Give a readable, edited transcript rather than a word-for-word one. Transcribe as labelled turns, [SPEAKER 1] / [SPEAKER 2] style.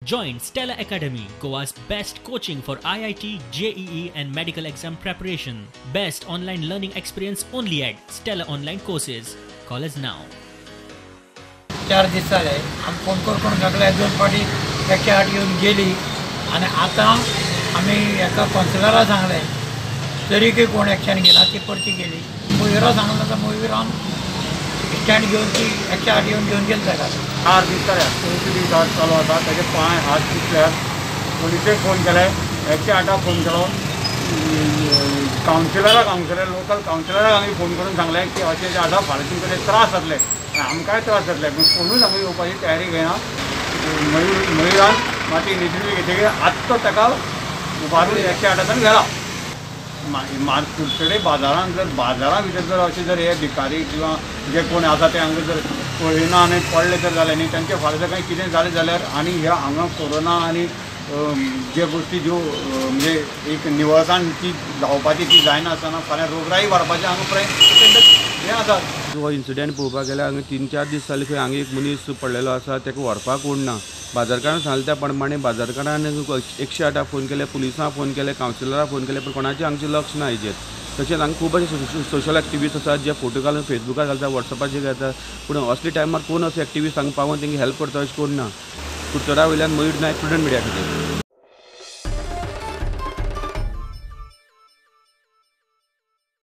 [SPEAKER 1] Join Stella Academy, Goa's best coaching for IIT, JEE and medical exam preparation. Best online learning experience only at Stella Online Courses. Call us now.
[SPEAKER 2] 4 दिस जाले आमी phone करून सगळ्या 2 फाटी 108 येवन गेली आणि आता आमी एका काउन्सिलरा सांगले तरी की कोण एक्शन घेना ती परती गेली मोहिरा सांगला तर मोहिरान स्टँड घेऊन ती 108 येवन घेऊन गेली ताका
[SPEAKER 3] 4 दीस जाले कोणतरी जांच चालू आसा ताजे पांय हात तुटल्यात पोलिसेक फोन केले 108 फोन केलो काउन्सिलर लोकल काउन्सिलराक आमी फोन करून सांगले की अशें जे आसा फाल्यां तुमकां त्रास जातले आमकांय त्रास जातले पूण कोणूच आमी येवपाची तयारी घेना मयुरान माती इनिशिएटीव घेतकीर आत्तो ताका उबारून 108 गेला कुडचडे बाजारांत जर बाजारा भितर जर अशें जर हे भिकारी किंवा जे कोण आसा ते हांगा जर पळयना आनी पडले जर जाले न्ही तांचे फाल्यां जर काही कितें जालें जाल्यार आनी ह्या हांगा कोरोना आनी जे गोष्टी ज्यो म्हणजे एक निवळसाण ती जावपाची ती जायना आसतना फाल्यां रोगराई वाडपाचें हांगा प्रयत्न हें आसा
[SPEAKER 4] हो इन्सिडेंट पळोवपाक गेल्यार हांगा 3-4 दीस जाले खंय हांगा एक मनीस पडलेलो आसा ताका व्हरपाक कोण ना बाजारकारान सांगले त्या प्रमाणे बाजारकारान 108 फोन केले पुलिसांक फोन केले काउन्सिलराक फोन केले पूण कोणाचें हांगचें लक्ष ना हेजेर तशेंच हांगा खूब अशे सोशल एक्टिविस्ट आसात जे फोटो घालून फेसबुकार घालता वॉट्सॅपाचेर घालता पूण असले टायमार कोण असो एक्टिविस्ट हांगा पावून तांकां हेल्प करता अशें कोण ना कुडचडा वयल्यान मयूर नायक स्टुडंट मिडिया खातीर.